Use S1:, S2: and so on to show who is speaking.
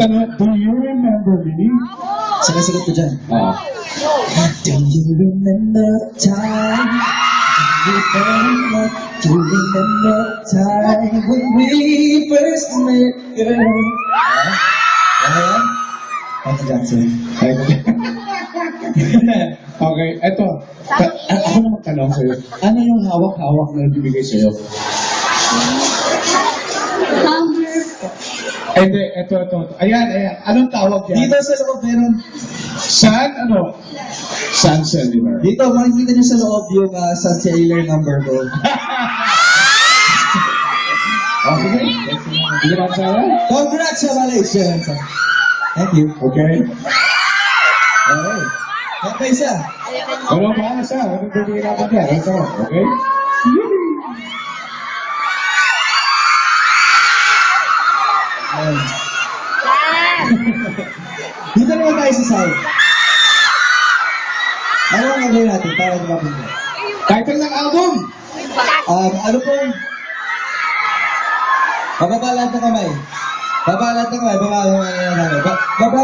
S1: tanong, do you remember me?
S2: Sinasagot ko dyan.
S1: Oo.
S2: Do you remember time? Do you remember time when we first met, girl? Ano yan? Michael Jackson.
S1: Okay, eto. Ako na magtanong sa'yo. Ano yung hawak-hawak na bibigay sa'yo? Hindi, eto. Ayan. Anong tawag yan?
S2: Dito sa loob meron.
S1: Saan, ano? Sun Cellular.
S2: Dito, makikita nyo sa loob yung sa cellular number ko.
S1: Oh, sige. Sige lang sa'yo.
S2: Congratulations! Thank you.
S1: Okay.
S2: Alright. May isa.
S1: Walang maasa. Anong bibigay natin dyan? Ito, okay?
S2: Dito naman tayo sa side. Ano ang gagawin natin para mapunta?
S1: Title ng album!
S2: Ano po? Bababa lahat ng kamay. Baba lahat ng kamay. Baba lahat ng kamay. Baba